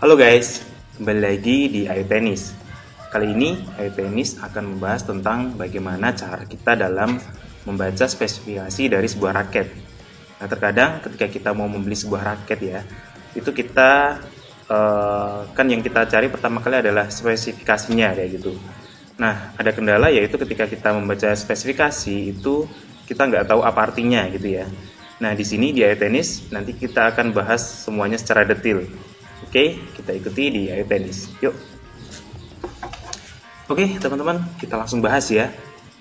Halo guys, kembali lagi di Ayo Tenis. Kali ini Ayo Tenis akan membahas tentang bagaimana cara kita dalam membaca spesifikasi dari sebuah raket. Nah, terkadang ketika kita mau membeli sebuah raket ya, itu kita kan yang kita cari pertama kali adalah spesifikasinya kayak gitu. Nah, ada kendala yaitu ketika kita membaca spesifikasi itu kita nggak tahu apa artinya gitu ya. Nah, di sini di Ayo Tenis nanti kita akan bahas semuanya secara detail. Oke, kita ikuti di Ayo Tenis. Yuk. Oke, teman-teman, kita langsung bahas ya.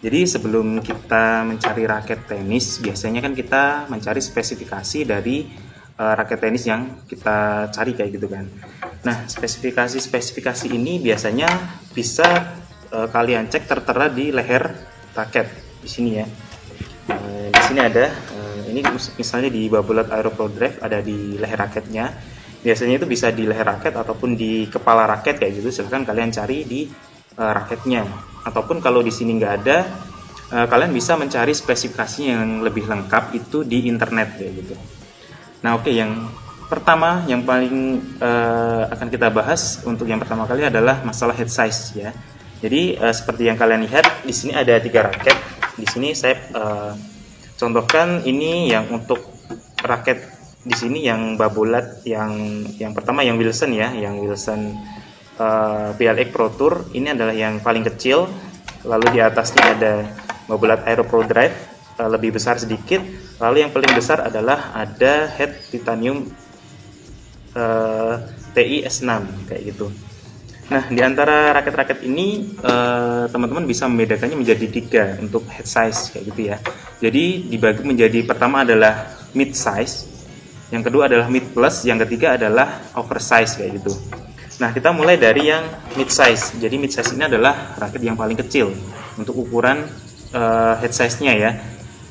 Jadi sebelum kita mencari raket tenis, biasanya kan kita mencari spesifikasi dari raket tenis yang kita cari kayak gitu kan. Nah, spesifikasi ini biasanya bisa kalian cek tertera di leher raket di sini ya. Di sini ada, ini misalnya di Babolat Aero Pro Drive ada di leher raketnya. Biasanya itu bisa di leher raket ataupun di kepala raket kayak gitu. Silahkan kalian cari di raketnya. Ataupun kalau di sini nggak ada, kalian bisa mencari spesifikasi yang lebih lengkap itu di internet kayak gitu. Nah, oke, yang pertama yang paling akan kita bahas untuk yang pertama kali adalah masalah head size ya. Jadi seperti yang kalian lihat di sini ada 3 raket. Di sini saya contohkan ini yang untuk raket di sini yang Babolat yang pertama yang Wilson ya, yang Wilson BLX Pro Tour ini adalah yang paling kecil. Lalu di atasnya ada Babolat Aero Pro Drive lebih besar sedikit. Lalu yang paling besar adalah ada head titanium TI S6 kayak gitu. Nah, di antara raket-raket ini teman-teman bisa membedakannya menjadi 3 untuk head size kayak gitu ya. Jadi dibagi menjadi pertama adalah mid size, yang kedua adalah mid plus, yang ketiga adalah oversize kayak gitu. Nah, kita mulai dari yang mid size. Jadi mid size ini adalah raket yang paling kecil untuk ukuran head size-nya ya.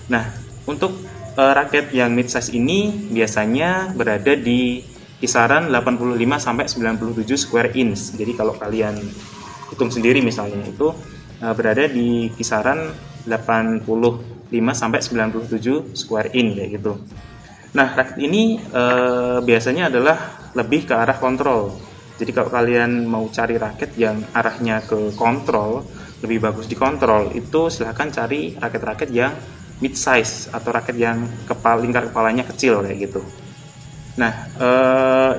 Nah, untuk raket yang mid size ini biasanya berada di kisaran 85 sampai 97 square inch. Jadi kalau kalian hitung sendiri misalnya itu berada di kisaran 85 sampai 97 square inch kayak gitu. Nah, raket ini biasanya adalah lebih ke arah kontrol. Jadi kalau kalian mau cari raket yang arahnya ke kontrol, lebih bagus di kontrol, itu silahkan cari raket-raket yang mid size atau raket yang lingkar kepalanya kecil kayak gitu. Nah,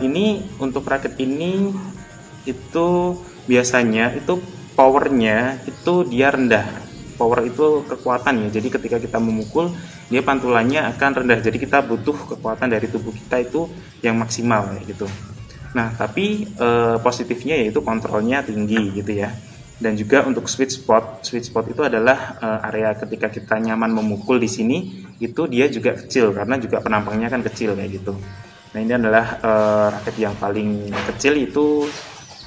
ini untuk raket ini itu biasanya itu powernya itu dia rendah. Power itu kekuatan ya. Jadi ketika kita memukul, dia pantulannya akan rendah. Jadi kita butuh kekuatan dari tubuh kita itu yang maksimal kayak gitu. Nah, tapi positifnya yaitu kontrolnya tinggi gitu ya. Dan juga untuk sweet spot itu adalah area ketika kita nyaman memukul di sini itu dia juga kecil karena juga penampangnya kan kecil kayak gitu. Nah, ini adalah raket yang paling kecil itu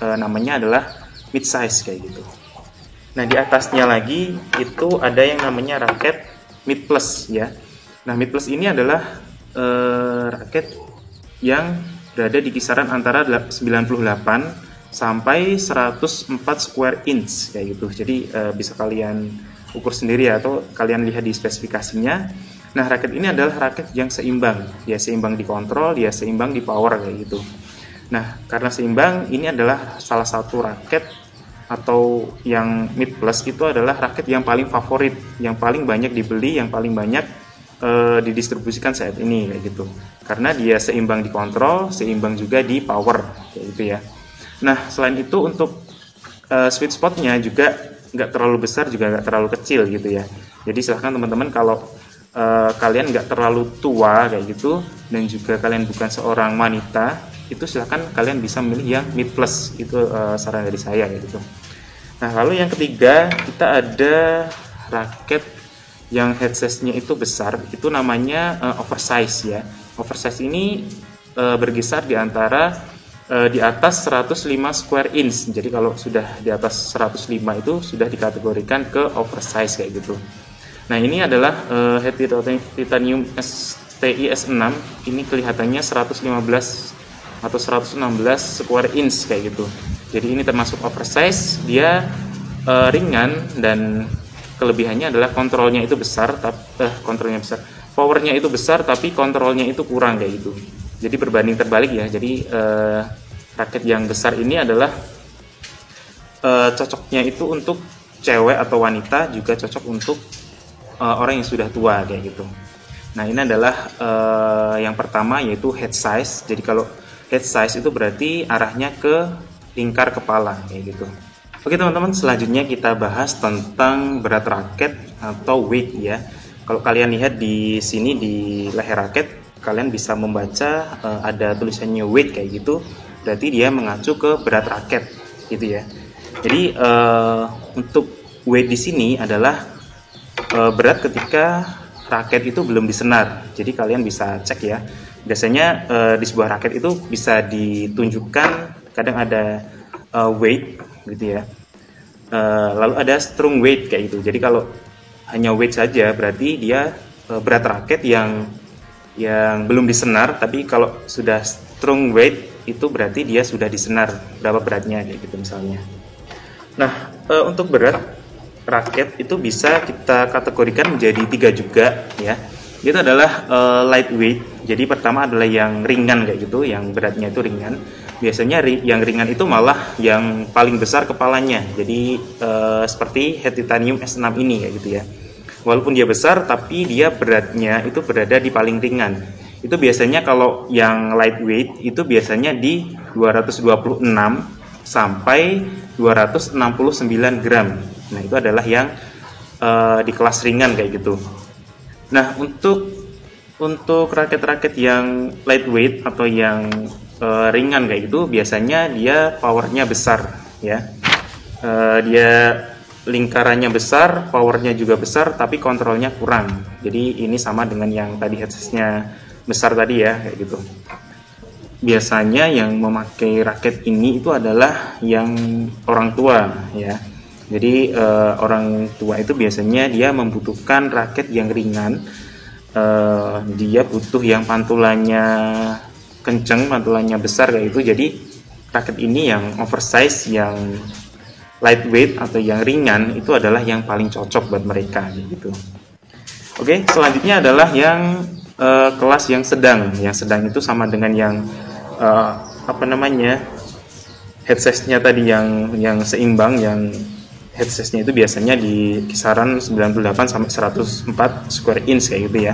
namanya adalah mid size kayak gitu. Nah, di atasnya lagi itu ada yang namanya raket mid plus ya. Nah, mid plus ini adalah raket yang berada di kisaran antara 98 sampai 104 square inch kayak gitu. Jadi bisa kalian ukur sendiri ya, atau kalian lihat di spesifikasinya. Nah, raket ini adalah raket yang seimbang. Dia seimbang di kontrol, dia seimbang di power kayak gitu. Nah, karena seimbang, ini adalah salah satu raket atau yang mid plus itu adalah raket yang paling favorit, yang paling banyak dibeli, yang paling banyak didistribusikan saat ini kayak gitu. Karena dia seimbang di kontrol, seimbang juga di power kayak gitu ya. Nah, selain itu untuk sweet spotnya juga nggak terlalu besar, juga nggak terlalu kecil gitu ya. Jadi silahkan teman-teman kalau kalian nggak terlalu tua kayak gitu dan juga kalian bukan seorang wanita, itu silahkan kalian bisa memilih yang mid plus. Itu saran dari saya kayak gitu. Nah, lalu yang ketiga kita ada raket yang head size-nya itu besar, itu namanya oversize ya. Oversize ini berkisar di antara di atas 105 square inch. Jadi kalau sudah di atas 105 itu sudah dikategorikan ke oversize kayak gitu. Nah, ini adalah head titanium TI S6. Ini kelihatannya 115 atau 116 square inch kayak gitu. Jadi ini termasuk oversize, dia ringan dan kelebihannya adalah kontrolnya itu besar, powernya itu besar tapi kontrolnya itu kurang kayak gitu. Jadi berbanding terbalik ya. Jadi raket yang besar ini adalah cocoknya itu untuk cewek atau wanita, juga cocok untuk orang yang sudah tua kayak gitu. Nah, ini adalah yang pertama, yaitu head size. Jadi kalau head size itu berarti arahnya ke lingkar kepala kayak gitu. Oke teman-teman, selanjutnya kita bahas tentang berat raket atau weight ya. Kalau kalian lihat di sini di leher raket, kalian bisa membaca ada tulisannya weight kayak gitu. Berarti dia mengacu ke berat raket gitu ya. Jadi untuk weight di sini adalah berat ketika raket itu belum disenar. Jadi kalian bisa cek ya. Biasanya di sebuah raket itu bisa ditunjukkan, kadang ada weight gitu ya. Lalu ada strung weight kayak gitu. Jadi kalau hanya weight saja berarti dia berat raket yang belum disenar. Tapi kalau sudah strung weight itu berarti dia sudah disenar berapa beratnya kayak gitu misalnya. Nah, untuk berat raket itu bisa kita kategorikan menjadi 3 juga ya. Itu adalah lightweight. Jadi pertama adalah yang ringan kayak gitu, yang beratnya itu ringan. Biasanya yang ringan itu malah yang paling besar kepalanya. Jadi seperti head titanium S6 ini kayak gitu ya. Walaupun dia besar tapi dia beratnya itu berada di paling ringan. Itu biasanya kalau yang lightweight itu biasanya di 226 sampai 269 gram. Nah, itu adalah yang di kelas ringan kayak gitu. Nah, untuk raket-raket yang lightweight atau yang ringan kayak gitu, biasanya dia powernya besar ya. Dia lingkarannya besar, powernya juga besar, tapi kontrolnya kurang. Jadi ini sama dengan yang tadi headsets-nya besar tadi ya, kayak gitu. Biasanya yang memakai raket ini itu adalah yang orang tua ya. Jadi orang tua itu biasanya dia membutuhkan raket yang ringan. Dia butuh yang pantulannya kenceng, pantulannya besar kayak gitu. Jadi raket ini yang oversize, yang lightweight atau yang ringan itu adalah yang paling cocok buat mereka gitu. Oke, selanjutnya adalah yang kelas yang sedang. Yang sedang itu sama dengan yang headset-nya tadi yang seimbang, yang headset-nya itu biasanya di kisaran 98 sampai 104 square inch kayak gitu ya.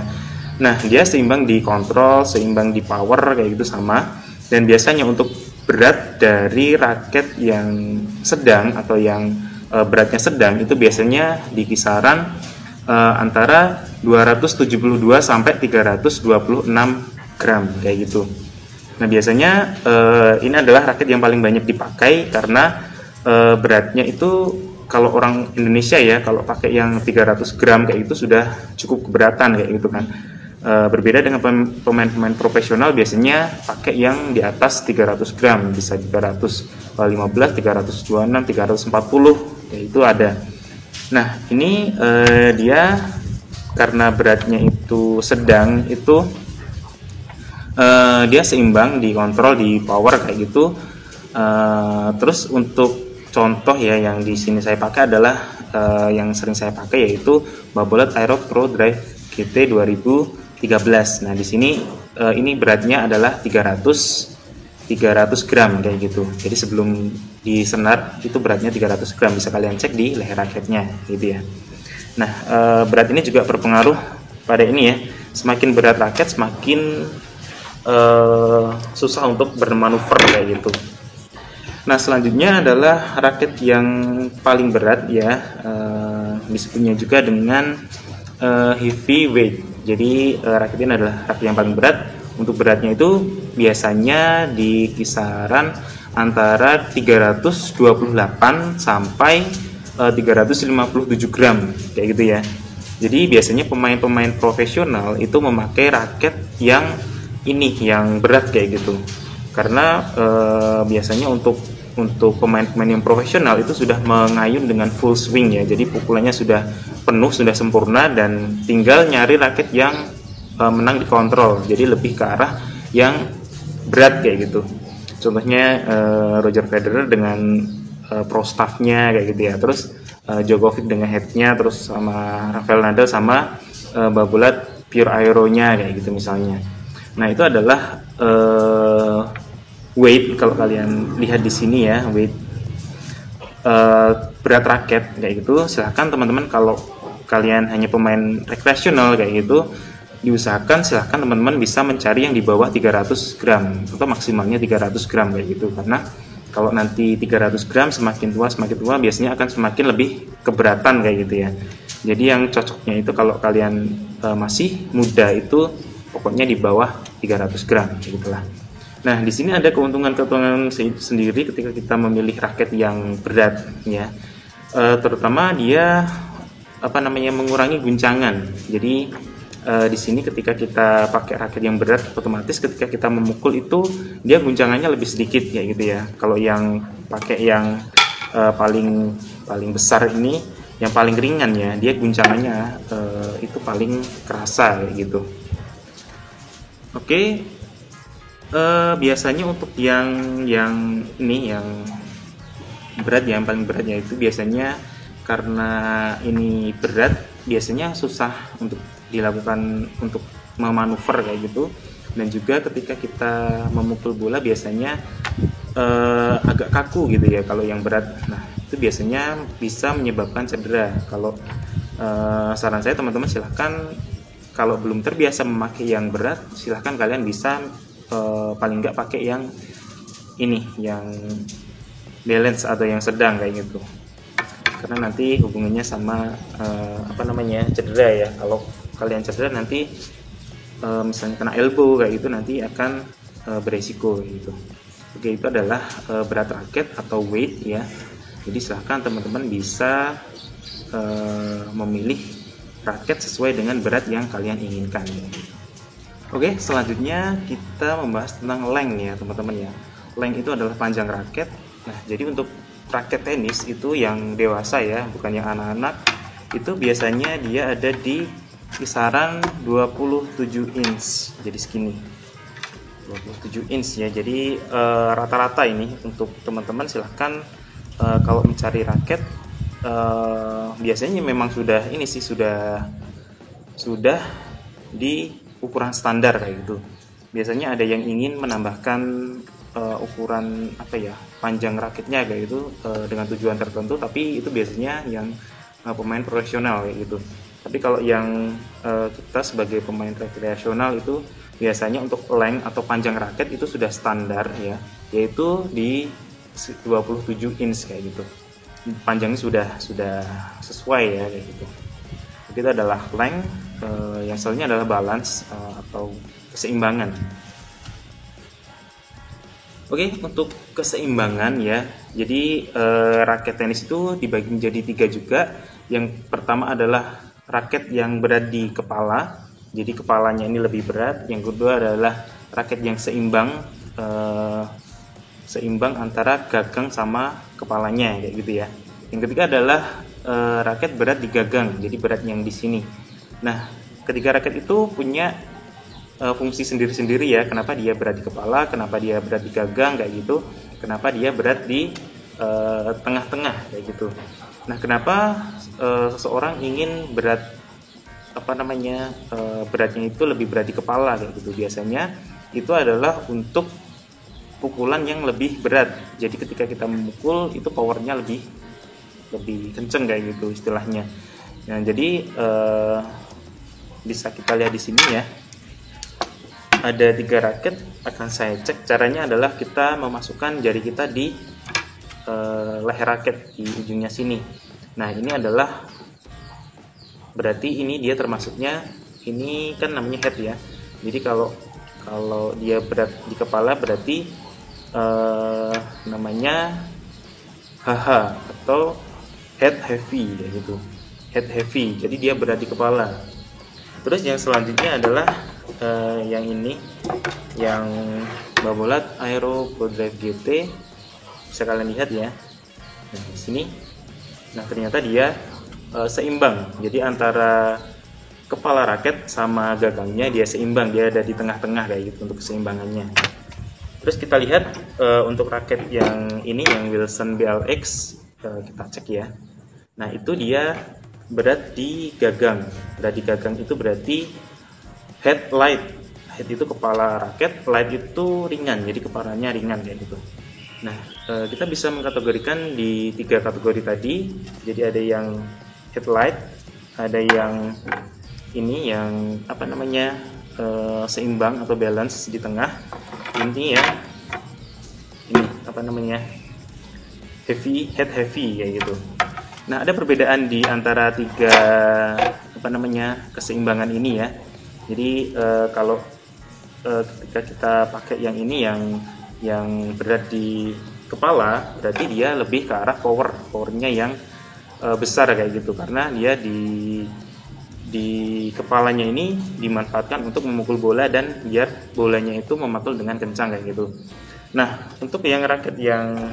Nah, dia seimbang di kontrol, seimbang di power kayak gitu sama. Dan biasanya untuk berat dari raket yang sedang atau yang beratnya sedang itu biasanya di kisaran antara 272 sampai 326 gram kayak gitu. Nah, biasanya ini adalah raket yang paling banyak dipakai karena beratnya itu, kalau orang Indonesia ya, kalau pakai yang 300 gram kayak itu sudah cukup keberatan kayak gitu kan. Berbeda dengan pemain-pemain profesional, biasanya pakai yang di atas 300 gram, bisa 315, 326, 340 kayak itu ada. Nah, ini dia karena beratnya itu sedang, itu dia seimbang di kontrol, di power kayak gitu. Terus untuk contoh ya yang di sini saya pakai adalah yang sering saya pakai, yaitu Babolat Aero Pro Drive GT 2013. Nah, di sini ini beratnya adalah 300 gram kayak gitu. Jadi sebelum disenar itu beratnya 300 gram, bisa kalian cek di leher raketnya gitu ya. Nah, berat ini juga berpengaruh pada ini ya. Semakin berat raket, semakin susah untuk bermanuver kayak gitu. Nah, selanjutnya adalah raket yang paling berat ya, disebutnya juga dengan heavy weight. Jadi raket ini adalah raket yang paling berat. Untuk beratnya itu biasanya di kisaran antara 328 sampai 357 gram kayak gitu ya. Jadi biasanya pemain-pemain profesional itu memakai raket yang ini, yang berat kayak gitu. Karena biasanya untuk pemain-pemain yang profesional itu sudah mengayun dengan full swing ya. Jadi pukulannya sudah penuh, sudah sempurna, dan tinggal nyari raket yang menang di kontrol. Jadi lebih ke arah yang berat kayak gitu. Contohnya Roger Federer dengan pro staffnya kayak gitu ya. Terus Djokovic dengan headnya, terus sama Rafael Nadal sama Babolat pure aeronya kayak gitu misalnya. Nah, itu adalah weight, kalau kalian lihat di sini ya, weight berat raket kayak gitu, silahkan teman-teman kalau kalian hanya pemain rekreasional kayak gitu, diusahakan silahkan teman-teman bisa mencari yang di bawah 300 gram atau maksimalnya 300 gram kayak gitu, karena kalau nanti 300 gram semakin tua biasanya akan semakin lebih keberatan kayak gitu ya. Jadi yang cocoknya itu kalau kalian masih muda itu pokoknya di bawah 300 gram gitulah. Nah, di sini ada keuntungan-keuntungan sendiri ketika kita memilih raket yang berat ya. Terutama dia mengurangi guncangan. Jadi di sini ketika kita pakai raket yang berat, otomatis ketika kita memukul itu dia guncangannya lebih sedikit ya gitu ya. Kalau yang pakai yang paling besar ini, yang paling ringan ya, dia guncangannya itu paling kerasa kayak gitu. Oke. Biasanya untuk yang ini yang berat, yang paling berat yaitu biasanya karena ini berat, biasanya susah untuk dilakukan untuk memanuver kayak gitu, dan juga ketika kita memukul bola biasanya agak kaku gitu ya kalau yang berat. Nah, itu biasanya bisa menyebabkan cedera. Kalau saran saya teman-teman silahkan kalau belum terbiasa memakai yang berat, silahkan kalian bisa paling nggak pakai yang ini, yang balance atau yang sedang kayak gitu, karena nanti hubungannya sama cedera ya. Kalau kalian cedera nanti misalnya kena elbow kayak gitu, nanti akan beresiko gitu. Oke, itu adalah berat raket atau weight ya. Jadi silahkan teman-teman bisa memilih raket sesuai dengan berat yang kalian inginkan ya. Oke, selanjutnya kita membahas tentang length ya teman-teman ya. Length itu adalah panjang raket. Nah, jadi untuk raket tenis itu yang dewasa ya, bukan yang anak-anak, itu biasanya dia ada di kisaran 27 inch. Jadi segini. 27 inch ya. Jadi rata-rata ini untuk teman-teman silahkan kalau mencari raket biasanya memang sudah di ukuran standar kayak gitu. Biasanya ada yang ingin menambahkan ukuran panjang raketnya kayak gitu dengan tujuan tertentu, tapi itu biasanya yang pemain profesional kayak gitu. Tapi kalau yang kita sebagai pemain rekreasional itu biasanya untuk length atau panjang raket itu sudah standar ya, yaitu di 27 inch kayak gitu. Panjangnya sudah sesuai ya kayak gitu. Itu adalah length, yang selanjutnya adalah balance atau keseimbangan. Oke, untuk keseimbangan ya, jadi raket tenis itu dibagi menjadi 3 juga. Yang pertama adalah raket yang berada di kepala, jadi kepalanya ini lebih berat. Yang kedua adalah raket yang seimbang antara gagang sama kepalanya kayak gitu ya. Yang ketiga adalah raket berat di gagang, jadi berat yang di sini. Nah, ketiga raket itu punya fungsi sendiri-sendiri ya. Kenapa dia berat di kepala, kenapa dia berat di gagang kayak gitu, kenapa dia berat di tengah-tengah kayak gitu. Nah, kenapa seseorang ingin beratnya itu lebih berat di kepala kayak gitu? Biasanya itu adalah untuk pukulan yang lebih berat. Jadi ketika kita memukul itu powernya lebih kenceng kayak gitu istilahnya. Nah, jadi bisa kita lihat di sini ya. Ada 3 raket, akan saya cek. Caranya adalah kita memasukkan jari kita di leher raket di ujungnya sini. Nah, ini adalah berarti ini dia termasuknya, ini kan namanya head ya. Jadi kalau dia berat di kepala berarti namanya HH atau head heavy ya gitu. Head heavy. Jadi dia berat di kepala. Terus yang selanjutnya adalah yang ini, yang Babolat Aero Pro Drive GT. Bisa kalian lihat ya. Nah, di sini. Nah, ternyata dia seimbang. Jadi antara kepala raket sama gagangnya dia seimbang, dia ada di tengah-tengah kayak gitu untuk keseimbangannya. Terus kita lihat untuk raket yang ini, yang Wilson BLX, kita cek ya. Nah, itu dia berat di gagang. Berat di gagang itu berarti head itu kepala raket, light itu ringan, jadi kepalanya ringan kayak gitu. Nah, kita bisa mengkategorikan di 3 kategori tadi. Jadi ada yang headlight, ada yang ini yang apa namanya seimbang atau balance di tengah. Ini ya, ini apa namanya heavy kayak gitu. Nah, ada perbedaan di antara 3 apa namanya keseimbangan ini ya. Jadi kalau ketika kita pakai yang ini yang berat di kepala, berarti dia lebih ke arah powernya yang besar kayak gitu, karena dia di kepalanya ini dimanfaatkan untuk memukul bola dan biar bolanya itu memantul dengan kencang kayak gitu. Nah, untuk yang raket yang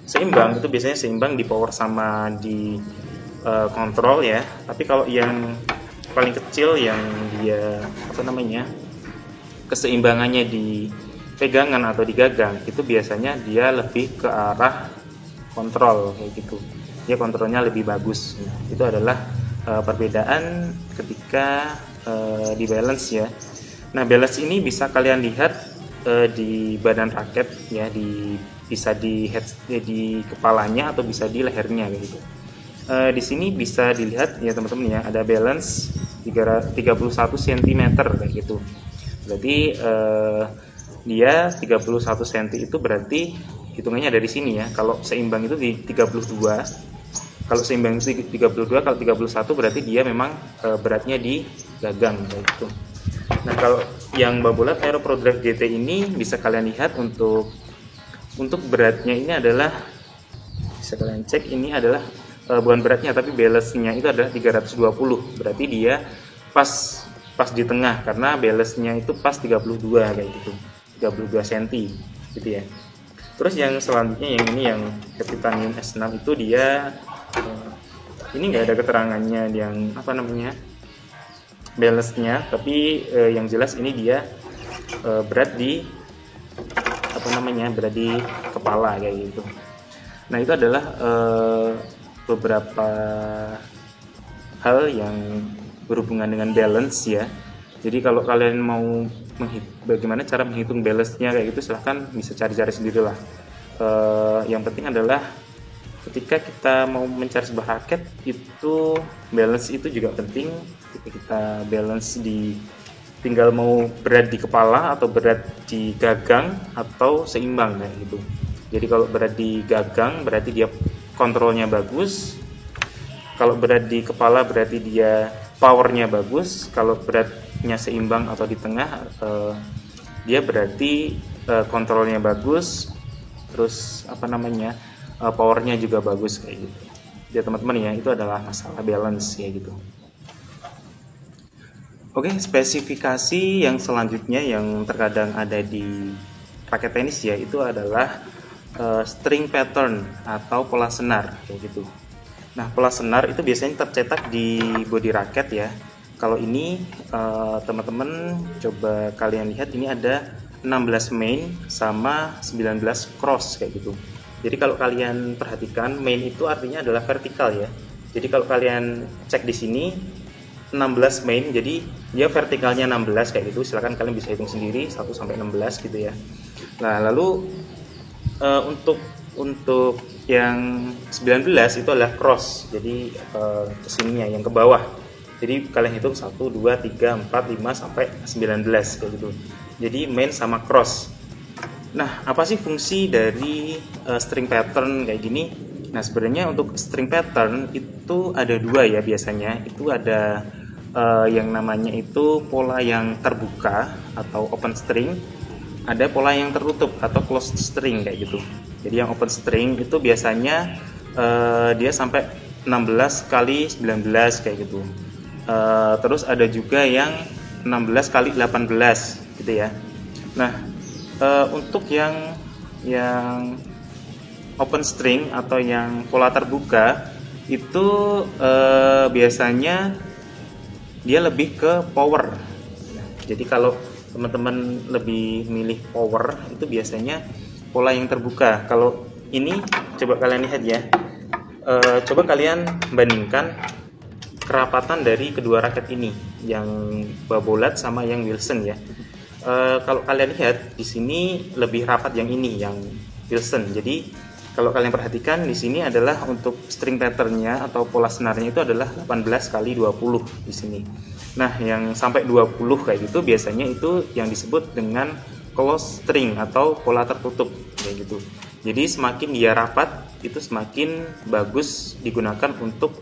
seimbang itu biasanya seimbang di power sama di kontrol ya. Tapi kalau yang paling kecil yang dia apa namanya keseimbangannya di pegangan atau di gagang, itu biasanya dia lebih ke arah kontrol kayak gitu. Dia kontrolnya lebih bagus. Nah, itu adalah perbedaan ketika di balance ya. Nah, balance ini bisa kalian lihat di badan raket ya, bisa di head di kepalanya atau bisa di lehernya kayak gitu. Di sini bisa dilihat ya teman-teman ya, ada balance 31 cm kayak gitu. Berarti dia 31 cm itu berarti hitungannya dari sini ya. Kalau seimbang itu di 32. Kalau seimbang itu 32, kalau 31 berarti dia memang beratnya di gagang kayak gitu. Nah, kalau yang Babolat Aero Pro Drive GT ini bisa kalian lihat untuk beratnya ini adalah, bisa kalian cek, ini adalah bukan beratnya tapi balance-nya itu adalah 320. Berarti dia pas di tengah karena balance-nya itu pas 32 kayak gitu. 32 cm gitu ya. Terus yang selanjutnya yang ini yang Titanium S6 itu dia ini nggak ada keterangannya yang apa namanya balance-nya, tapi yang jelas ini dia berat di apa namanya berat di kepala kayak gitu. Nah, itu adalah beberapa hal yang berhubungan dengan balance ya. Jadi kalau kalian mau bagaimana cara menghitung balance-nya kayak gitu, silahkan bisa cari-cari sendirilah. Yang penting adalah ketika kita mau mencari sebuah raket itu balance itu juga penting. Ketika kita balance tinggal mau berat di kepala atau berat di gagang atau seimbang kayak gitu. Jadi kalau berat di gagang berarti dia kontrolnya bagus. Kalau berat di kepala berarti dia powernya bagus. Kalau beratnya seimbang atau di tengah dia berarti kontrolnya bagus. Terus apa namanya powernya juga bagus kayak gitu. Ya teman-teman ya, itu adalah masalah balance kayak gitu. Oke, spesifikasi yang selanjutnya yang terkadang ada di raket tenis ya, itu adalah string pattern atau pola senar kayak gitu. Nah, pola senar itu biasanya tercetak di bodi raket ya. Kalau ini teman-teman coba kalian lihat, ini ada 16 main sama 19 cross kayak gitu. Jadi kalau kalian perhatikan, main itu artinya adalah vertikal ya. Jadi kalau kalian cek di sini 16 main, jadi dia vertikalnya 16 kayak gitu. Silakan kalian bisa hitung sendiri 1 sampai 16 gitu ya. Nah, lalu untuk yang 19 itu adalah cross. Jadi kesininya yang ke bawah. Jadi kalian hitung 1 2 3 4 5 sampai 19 kayak gitu. Jadi main sama cross. Nah, apa sih fungsi dari string pattern kayak gini? Nah, sebenarnya untuk string pattern itu ada 2 ya biasanya. Itu ada yang namanya itu pola yang terbuka atau open string. Ada pola yang tertutup atau closed string kayak gitu. Jadi yang open string itu biasanya dia sampai 16 kali 19 kayak gitu. Terus ada juga yang 16 kali 18 gitu ya. Nah, untuk yang open string atau yang pola terbuka itu biasanya dia lebih ke power. Jadi kalau teman-teman lebih milih power itu biasanya pola yang terbuka. Kalau ini coba kalian lihat ya, coba kalian bandingkan kerapatan dari kedua raket ini, yang Babolat sama yang Wilson ya. Kalau kalian lihat di sini lebih rapat yang ini, yang Wilson. Jadi kalau kalian perhatikan di sini adalah untuk string patternnya atau pola senarnya itu adalah 18 kali 20 di sini. Nah, yang sampai 20 kayak gitu biasanya itu yang disebut dengan closed string atau pola tertutup kayak gitu. Jadi semakin dia rapat itu semakin bagus digunakan untuk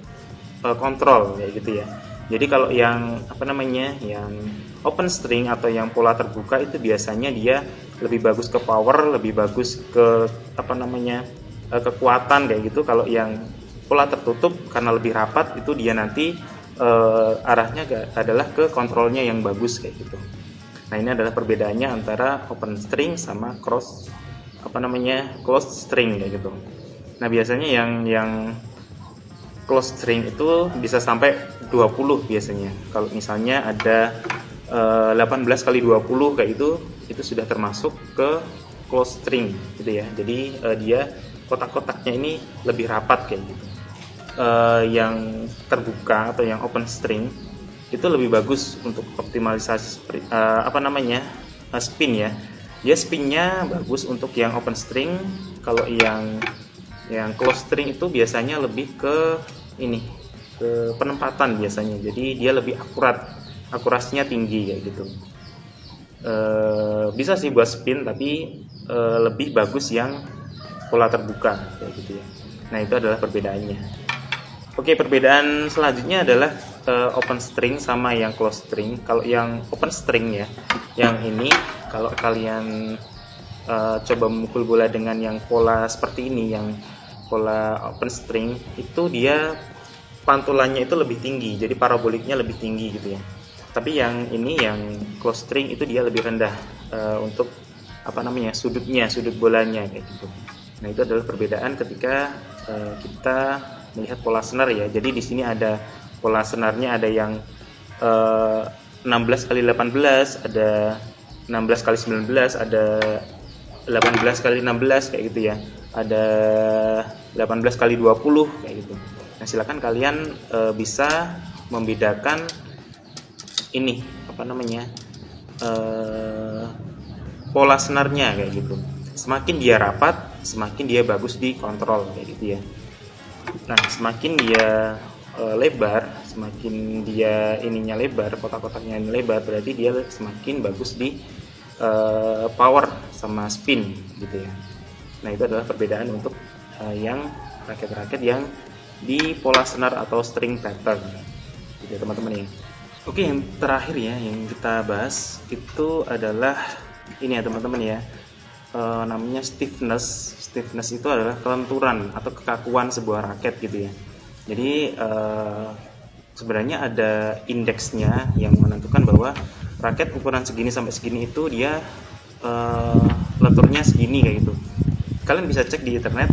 kontrol kayak gitu ya. Jadi kalau yang yang open string atau yang pola terbuka itu biasanya dia lebih bagus ke power, lebih bagus ke kekuatan kayak gitu. Kalau yang pola tertutup karena lebih rapat itu dia nanti arahnya adalah ke kontrolnya yang bagus kayak gitu. Nah, ini adalah perbedaannya antara open string sama closed string kayak gitu. Nah, biasanya yang closed string itu bisa sampai 20 biasanya. Kalau misalnya ada 18 kali 20 kayak itu sudah termasuk ke closed string gitu ya. Jadi dia kotak-kotaknya ini lebih rapat kayak gitu. Yang terbuka atau yang open string itu lebih bagus untuk optimalisasi spin ya. Dia spinnya bagus untuk yang open string. Kalau yang closed string itu biasanya lebih ke penempatan biasanya. Jadi dia lebih akurasinya tinggi kayak gitu. Bisa sih buat spin, tapi lebih bagus yang pola terbuka kayak gitu ya. Nah, itu adalah perbedaannya. Oke, perbedaan selanjutnya adalah open string sama yang closed string. Kalau yang open string ya, yang ini kalau kalian coba memukul bola dengan yang pola seperti ini, yang pola open string, itu dia pantulannya itu lebih tinggi, jadi paraboliknya lebih tinggi gitu ya. Tapi yang ini, yang closed string, itu dia lebih rendah untuk sudut bolanya kayak gitu. Nah, itu adalah perbedaan ketika kita melihat pola senar ya. Jadi di sini ada pola senarnya, ada yang 16 kali 18, ada 16 kali 19, ada 18 kali 16 kayak gitu ya. Ada 18 kali 20 kayak gitu. Nah, silakan kalian bisa membedakan ini pola senarnya kayak gitu. Semakin dia rapat, semakin dia bagus dikontrol kayak gitu ya. Nah, semakin dia lebar, semakin dia ininya lebar, kotak-kotaknya lebar, berarti dia semakin bagus di power sama spin gitu ya. Nah, itu adalah perbedaan untuk yang raket-raket yang di pola senar atau string pattern gitu ya, teman-teman ya. Oke, yang terakhir ya yang kita bahas itu adalah ini ya, teman-teman ya. Namanya stiffness. Stiffness itu adalah kelenturan atau kekakuan sebuah raket gitu ya. Jadi sebenarnya ada indeksnya yang menentukan bahwa raket ukuran segini sampai segini itu dia lenturnya segini kayak gitu. Kalian bisa cek di internet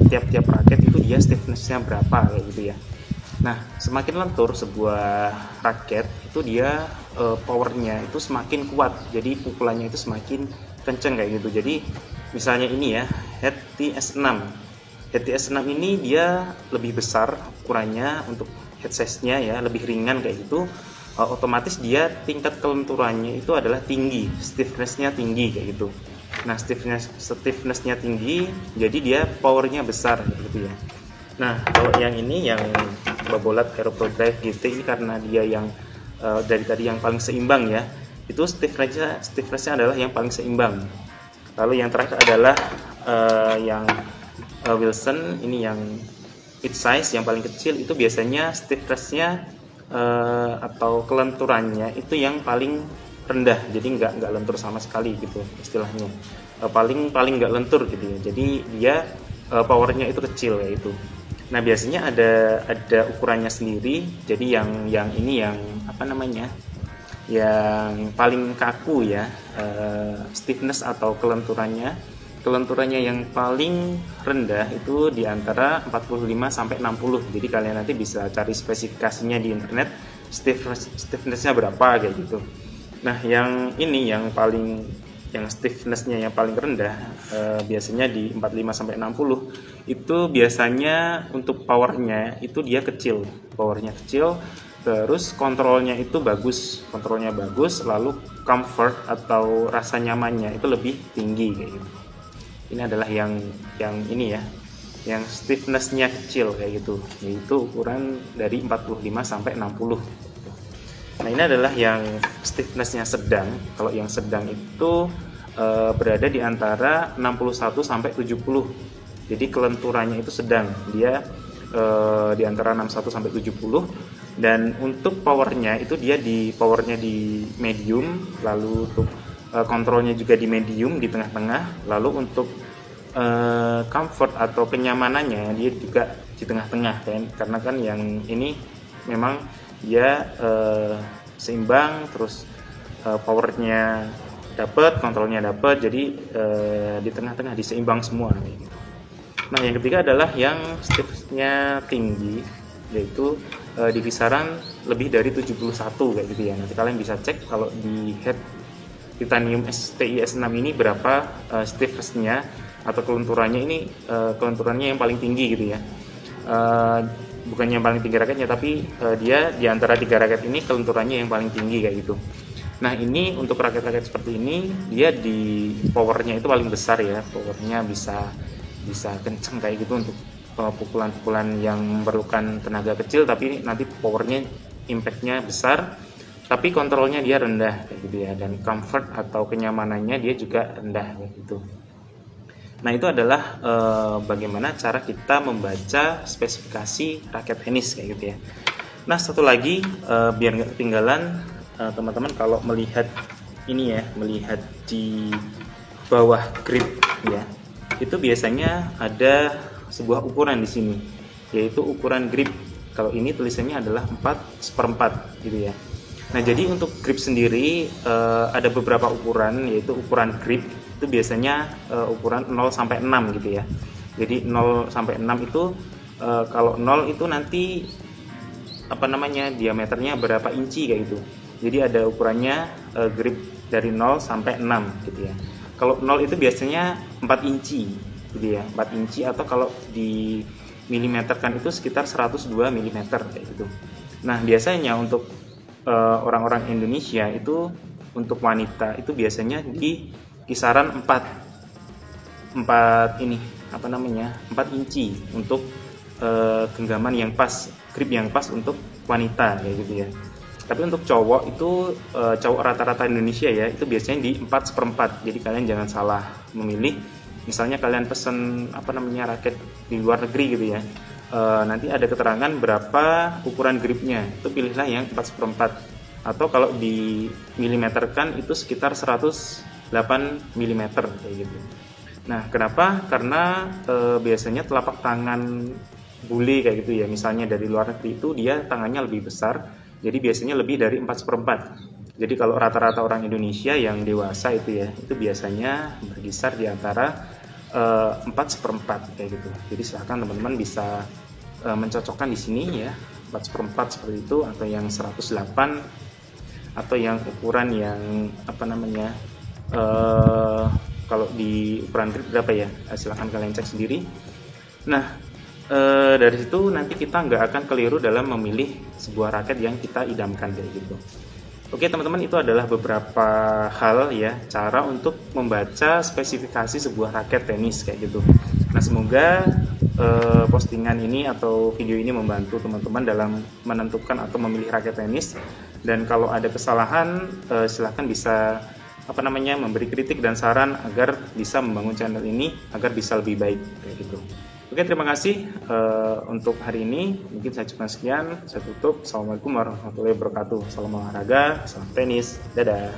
tiap-tiap raket itu dia stiffness-nya berapa kayak gitu ya. Nah, semakin lentur sebuah raket itu dia powernya itu semakin kuat, jadi pukulannya itu semakin kenceng kayak gitu. Jadi misalnya ini ya, head TS6 ini dia lebih besar ukurannya untuk head size-nya ya, lebih ringan kayak gitu. Otomatis dia tingkat kelenturannya itu adalah tinggi, stiffness-nya tinggi kayak gitu. Nah, stiffness-nya tinggi, jadi dia powernya besar gitu ya. Nah, kalau yang ini, yang Babolat Aero Pro Drive GT ini, karena dia yang dari tadi yang paling seimbang ya, itu stiffness-nya adalah yang paling seimbang. Lalu yang terakhir adalah yang Wilson, ini yang mid size yang paling kecil, itu biasanya stiffness-nya atau kelenturannya itu yang paling rendah, jadi nggak lentur sama sekali gitu istilahnya, paling nggak lentur gitu ya. Jadi dia powernya itu kecil ya itu. Nah, biasanya ada ukurannya sendiri. Jadi yang ini yang yang paling kaku ya, stiffness atau kelenturannya yang paling rendah itu di antara 45 sampai 60. Jadi kalian nanti bisa cari spesifikasinya di internet, stiffness-nya berapa kayak gitu. Nah, yang ini yang stiffness-nya yang paling rendah biasanya di 45 sampai 60. Itu biasanya untuk powernya itu dia kecil. Powernya kecil Terus kontrolnya itu bagus, lalu comfort atau rasa nyamannya itu lebih tinggi kayak gitu. Ini adalah yang ini ya, yang stiffness-nya kecil kayak gitu, yaitu ukuran dari 45 sampai 60. Nah, ini adalah yang stiffness-nya sedang. Kalau yang sedang itu berada di antara 61 sampai 70. Jadi kelenturannya itu sedang, dia di antara 61 sampai 70. Dan untuk powernya itu dia powernya di medium, lalu untuk kontrolnya juga di medium di tengah-tengah, lalu untuk comfort atau kenyamanannya dia juga di tengah-tengah kan, karena kan yang ini memang dia seimbang, terus powernya dapat, kontrolnya dapat, jadi di tengah-tengah diseimbang semua gitu. Nah, yang ketiga adalah yang stiffness-nya tinggi, yaitu di kisaran lebih dari 71 kayak gitu ya. Nanti kalian bisa cek kalau di head titanium TI S6 ini berapa stiffness-nya atau kelenturannya ini, kelenturannya yang paling tinggi gitu ya. Bukannya yang paling tinggi raketnya, tapi dia di antara 3 raket ini kelenturannya yang paling tinggi kayak gitu. Nah, ini untuk raket-raket seperti ini dia di powernya itu paling besar ya, powernya bisa kenceng kayak gitu untuk pukulan-pukulan yang memerlukan tenaga kecil, tapi nanti powernya, impactnya besar, tapi kontrolnya dia rendah kayak gitu ya, dan comfort atau kenyamanannya dia juga rendah kayak gitu. Nah, itu adalah bagaimana cara kita membaca spesifikasi raket tenis kayak gitu ya. Nah, satu lagi biar nggak ketinggalan, teman-teman kalau melihat ini ya, melihat di bawah grip ya, itu biasanya ada sebuah ukuran di sini, yaitu ukuran grip. Kalau ini tulisannya adalah 4/4 gitu ya. Nah, jadi untuk grip sendiri ada beberapa ukuran, yaitu ukuran grip itu biasanya ukuran 0 sampai 6 gitu ya. Jadi 0 sampai 6 itu kalau 0 itu nanti diameternya berapa inci kayak gitu. Jadi ada ukurannya grip dari 0 sampai 6 gitu ya. Kalau 0 itu biasanya 4 inci gitu ya, 4 inci, atau kalau di milimeterkan itu sekitar 102 mm kayak gitu. Nah, biasanya untuk orang-orang Indonesia itu untuk wanita itu biasanya di kisaran 4 inci untuk genggaman yang pas, grip yang pas untuk wanita kayak gitu ya. Tapi untuk cowok itu cowok rata-rata Indonesia ya, itu biasanya di 4/4. Jadi kalian jangan salah memilih. Misalnya kalian pesen raket di luar negeri gitu ya, nanti ada keterangan berapa ukuran gripnya, itu pilihlah yang 4/4. Atau kalau di milimeterkan itu sekitar 108 mm kayak gitu. Nah, kenapa? Karena biasanya telapak tangan bule kayak gitu ya, misalnya dari luar negeri itu dia tangannya lebih besar, jadi biasanya lebih dari 4/4. Jadi kalau rata-rata orang Indonesia yang dewasa itu ya, itu biasanya berkisar di antara 4/4 kayak gitu. Jadi silahkan teman-teman bisa mencocokkan di sini ya, 4/4 seperti itu, atau yang 108, atau yang ukuran yang kalau di ukuran grip berapa ya, silahkan kalian cek sendiri. Nah, dari situ nanti kita nggak akan keliru dalam memilih sebuah raket yang kita idamkan kayak gitu. Oke teman-teman, itu adalah beberapa hal ya, cara untuk membaca spesifikasi sebuah raket tenis kayak gitu. Nah, semoga postingan ini atau video ini membantu teman-teman dalam menentukan atau memilih raket tenis. Dan kalau ada kesalahan, silahkan bisa memberi kritik dan saran agar bisa membangun channel ini agar bisa lebih baik kayak gitu. Oke, terima kasih untuk hari ini. Mungkin saya cukupkan sekian. Saya tutup. Assalamualaikum warahmatullahi wabarakatuh. Salam olahraga, salam tenis. Dadah.